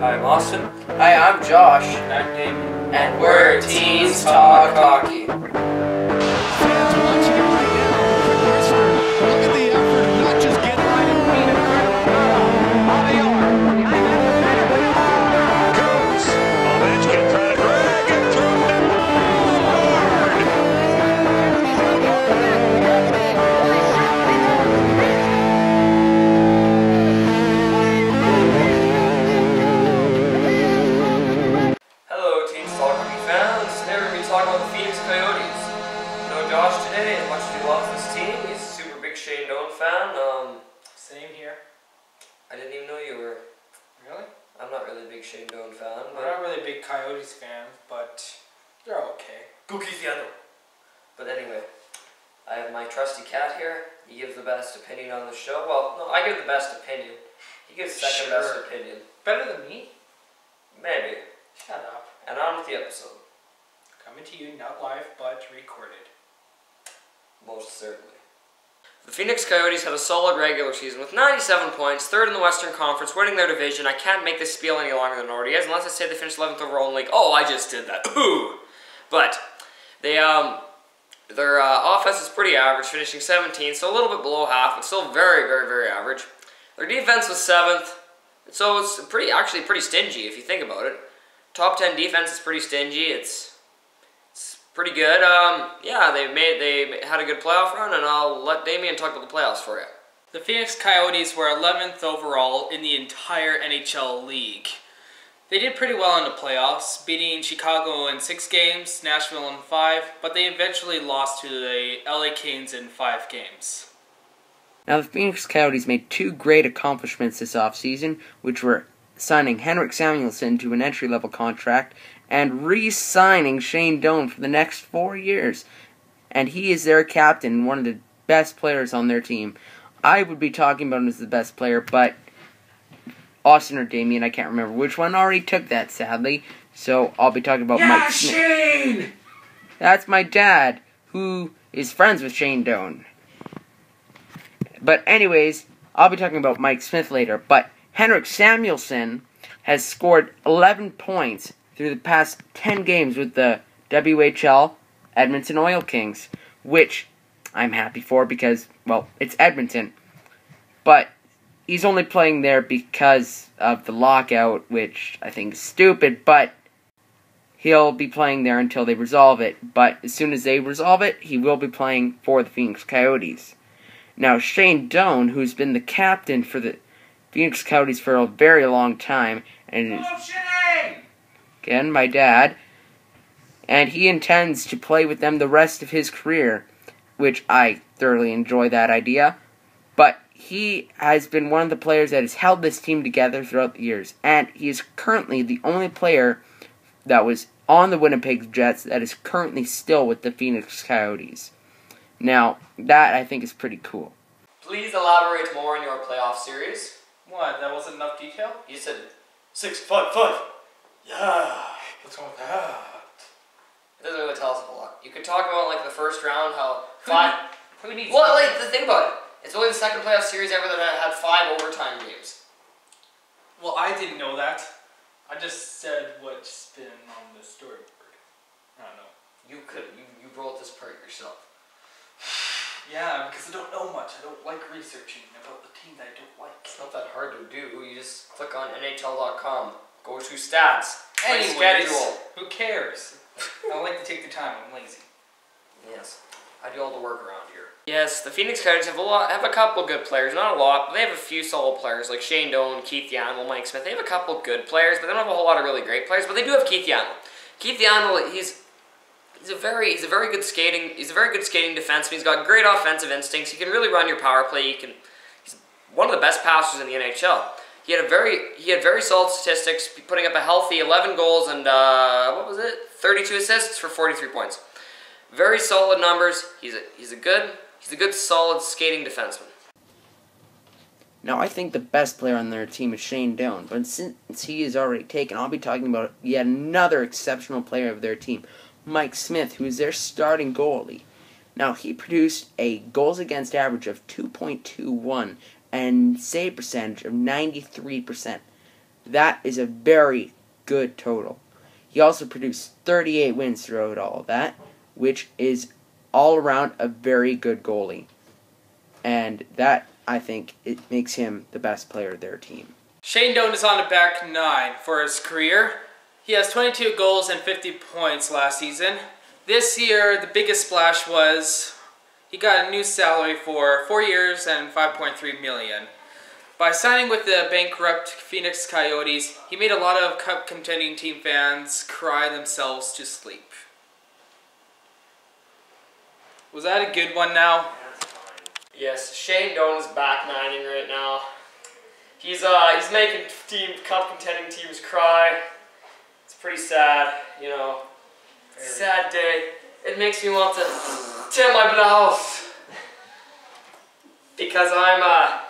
Hi, I'm Austin. Hi, I'm Josh. And I'm Damon. And we're Teens Talk Hockey. Fans watching it right now. Quick whisper. Look at the effort of not just getting right in feet of on the arm. Behind that goes. Ovechkin trying to drag it through Hello, TeensTalkHockey fans. Today we're going to be talking about the Phoenix Coyotes. You know Josh today, as much as he loves this team, he's a super big Shane Doan fan. Same here. I didn't even know you were. Really? I'm not really a big Shane Doan fan. I'm not really a big Coyotes fan, but they're okay. But anyway, I have my trusty cat here. He gives the best opinion on the show. Well, no, I give the best opinion. He gives second best opinion. Better than me? Maybe. Shut up. And on with the episode. Coming to you, not live, but recorded. Most certainly. The Phoenix Coyotes had a solid regular season with 97 points, third in the Western Conference, winning their division. I can't make this spiel any longer than it already is, unless I say they finished 11th overall in the league. Oh, I just did that. Ooh. But they, their offense is pretty average, finishing 17th, so a little bit below half, but still very, very, very average. Their defense was 7th, so it's actually pretty stingy if you think about it. Top 10 defense is pretty stingy. It's pretty good. Yeah, they had a good playoff run, and I'll let Damien talk about the playoffs for you. The Phoenix Coyotes were 11th overall in the entire NHL league. They did pretty well in the playoffs, beating Chicago in 6 games, Nashville in 5, but they eventually lost to the LA Kings in 5 games. Now, the Phoenix Coyotes made 2 great accomplishments this offseason, which were signing Henrik Samuelsson to an entry-level contract and re-signing Shane Doan for the next 4 years. And he is their captain and one of the best players on their team. I would be talking about him as the best player, but Austin or Damien, I can't remember which one, already took that, sadly. So I'll be talking about Mike Smith. Shane! That's my dad, who is friends with Shane Doan. But anyways, I'll be talking about Mike Smith later. But Henrik Samuelsson has scored 11 points through the past 10 games with the WHL Edmonton Oil Kings, which I'm happy for because, well, it's Edmonton. But he's only playing there because of the lockout, which I think is stupid, but he'll be playing there until they resolve it. But as soon as they resolve it, he will be playing for the Phoenix Coyotes. Now, Shane Doan, who's been the captain for the Phoenix Coyotes for a very long time, and again, my dad, and he intends to play with them the rest of his career, which I thoroughly enjoy that idea. But he has been one of the players that has held this team together throughout the years, and he is currently the only player that was on the Winnipeg Jets that is currently still with the Phoenix Coyotes. Now, that I think is pretty cool. Please elaborate more on your playoff series. What, that wasn't enough detail? You said 6-5-5. Yeah. What's wrong with that? It doesn't really tell us a whole lot. You could talk about like the first round, how 5. Who needs Well, like think about it. It's only the second playoff series ever that had 5 overtime games. Well, I didn't know that. I just said what's been on the storyboard. I don't know. You wrote this part yourself. Yeah, because I don't know much. I don't like researching about the team that I don't like. It's not that hard to do. You just click on NHL.com. Go to stats. Anyways, Schedule. who cares? I don't like to take the time. I'm lazy. Yes. I do all the work around here. Yes, the Phoenix Coyotes have a couple good players. Not a lot, but they have a few solid players like Shane Doan, Keith Yandel, Mike Smith. They have a couple good players, but they don't have a whole lot of really great players. But they do have Keith Yandel. Keith Yandel, he's a very good skating defenseman. He's got great offensive instincts. He can really run your power play. He's one of the best passers in the NHL. He had very solid statistics, putting up a healthy 11 goals and 32 assists for 43 points. Very solid numbers. He's a good solid skating defenseman. Now, I think the best player on their team is Shane Doan, but since he is already taken, I'll be talking about yet another exceptional player of their team, Mike Smith, who is their starting goalie. Now, he produced a goals against average of 2.21 and save percentage of 93%. That is a very good total. He also produced 38 wins throughout all of that, which is all around a very good goalie. And that, I think, it makes him the best player of their team. Shane Doan is on the back 9 for his career. He has 22 goals and 50 points last season. This year, the biggest splash was he got a new salary for 4 years and $5.3 million. By signing with the bankrupt Phoenix Coyotes, he made a lot of cup contending team fans cry themselves to sleep. Was that a good one now? Yes, Shane Doan is back nining right now. He's making cup contending teams cry. It's pretty sad, you know. Sad day. It makes me want to tear my blouse because I'm a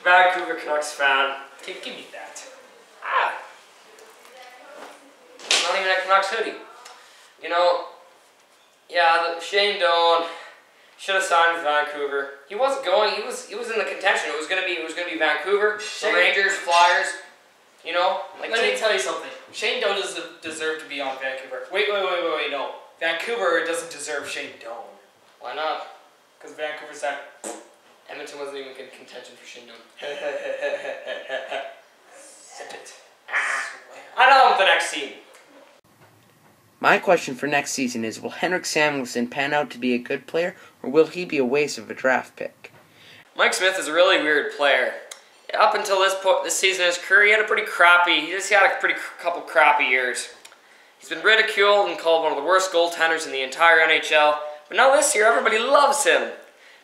Vancouver Canucks fan. Okay, give me that. Not even a Canucks hoodie. You know, yeah, Shane Doan should have signed with Vancouver. He wasn't going. He was in the contention. It was gonna be Vancouver, the Rangers, Flyers. You know, Let me tell you something. Shane Doan doesn't deserve to be on Vancouver. Wait, no. Vancouver doesn't deserve Shane Doan. Why not? Because Vancouver's that. Edmonton wasn't even in contention for Shane Doan. Zip it. I know with the next team. My question for next season is, will Henrik Samuelsson pan out to be a good player, or will he be a waste of a draft pick? Mike Smith is a really weird player. Up until this season in his career, he had a pretty couple crappy years. He's been ridiculed and called one of the worst goaltenders in the entire NHL. But now this year, everybody loves him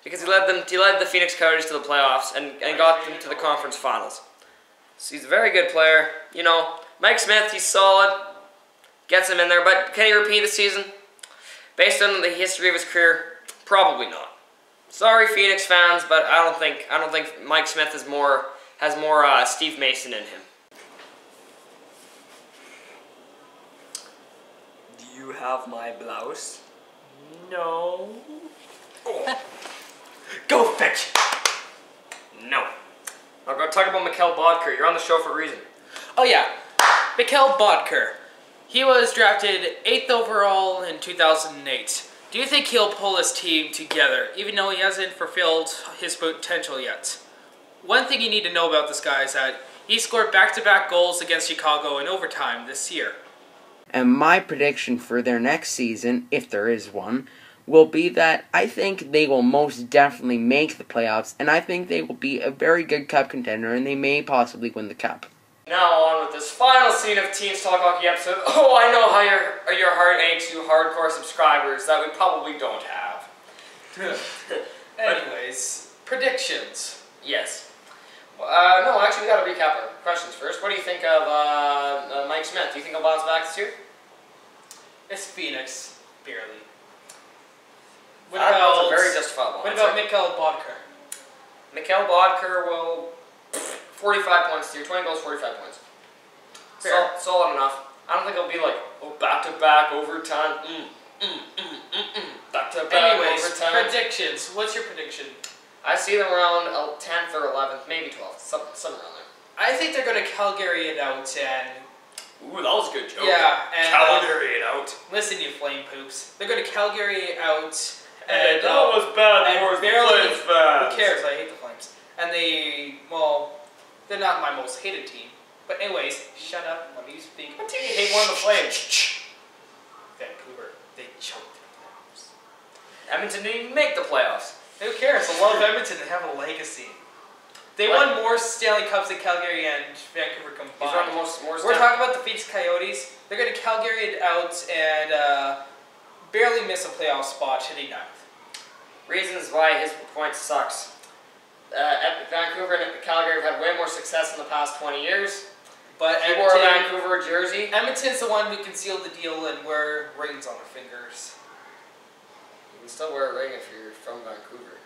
because he led the Phoenix Coyotes to the playoffs and got them to the conference finals. So he's a very good player. You know, Mike Smith, he's solid, gets him in there. But can he repeat a season? Based on the history of his career, probably not. Sorry, Phoenix fans, but I don't think Mike Smith has more Steve Mason in him. Do you have my blouse? No. Oh. Go fetch. No. I'm going to talk about Mikhail Bodker. You're on the show for a reason. Oh yeah, Mikhail Bodker. He was drafted 8th overall in 2008. Do you think he'll pull his team together, even though he hasn't fulfilled his potential yet? One thing you need to know about this guy is that he scored back-to-back goals against Chicago in overtime this year. And my prediction for their next season, if there is one, will be that I think they will most definitely make the playoffs, and I think they will be a very good cup contender, and they may possibly win the cup. Now on with this final scene of Teens Talk Hockey episode. Oh, I know how your heart aches, you hardcore subscribers that we probably don't have. Anyways, predictions. Yes. No, actually we got to recap our questions first. What do you think of Mike Smith? Do you think he'll bounce back this year? It's Phoenix, barely. That's a very justifiable What answer. about Mikhail Bodker? Mikhail Bodker will 45 points this year. 20 goals, 45 points. Fair. Solid enough. I don't think it'll be like, oh, back-to-back overtime. Back-to-back Anyways, overtime. predictions. What's your prediction? I see them around 10th or 11th, maybe 12th, somewhere around there. I think they're going to Calgary it out and... Ooh, that was a good joke. Yeah, and... Calgary it out. Listen, you flame poops. They're going to Calgary it out And that was bad and for the barely... Flames fans. Who cares? I hate the Flames. And they're not my most hated team. But anyways, shut up. Let me speak. What team do you hate more than the Flames? Vancouver. They choked in the playoffs. Edmonton didn't even make the playoffs. Who cares? I love Edmonton. They have a legacy. They won more Stanley Cups than Calgary and Vancouver combined. He's won more We're talking about the Phoenix Coyotes. They're going to Calgary it out and barely miss a playoff spot, hitting 9th. Reasons why his point sucks. Vancouver and Calgary have had way more success in the past 20 years. But He wore a Vancouver jersey. Edmonton's the one who concealed the deal and wear rings on their fingers. You can still wear a ring if you're from Vancouver.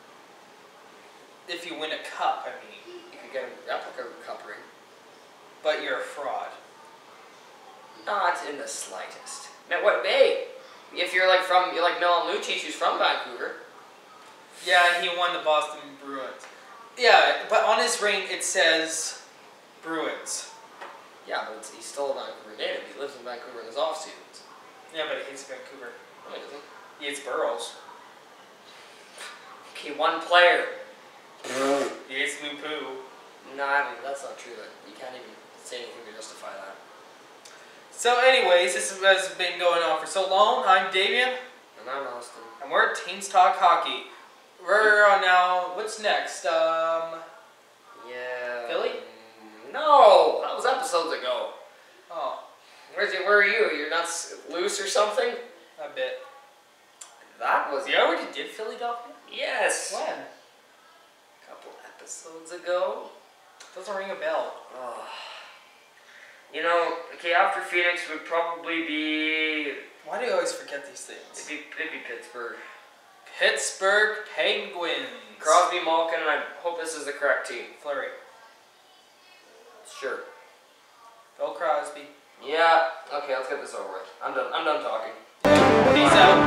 If you win a cup, I mean. You could get a replica cup ring. But you're a fraud. Not in the slightest. Now, what? Hey, if you're like Milan Lucic, who's from Vancouver. Yeah, he won the Boston Bruins. Yeah, but on his ring it says Bruins. Yeah, but he's still a Vancouver native. He lives in Vancouver in his off seasons. Yeah, but he hates Vancouver. No, he doesn't. He hates Burrows. Okay, one player. He hates Lou Poo. No, I mean, that's not true. That you can't even say anything to justify that. So anyways, this has been going on for so long. I'm Damien. And I'm Austin. And we're at Teens Talk Hockey. We're on now, what's next? Yeah. Philly? No, that was episodes ago. Oh, Where are you? You're not loose or something? a bit. That was... You already did Philadelphia? Yes. When? A couple episodes ago. Doesn't ring a bell. Oh. You know, okay, after Phoenix would probably be... Why do you always forget these things? It'd be Pittsburgh. Pittsburgh Penguins. Crosby, Malkin, and I hope this is the correct team. Fleury. Sure. Bill Crosby. Yeah. Okay, let's get this over with. I'm done talking. Peace out.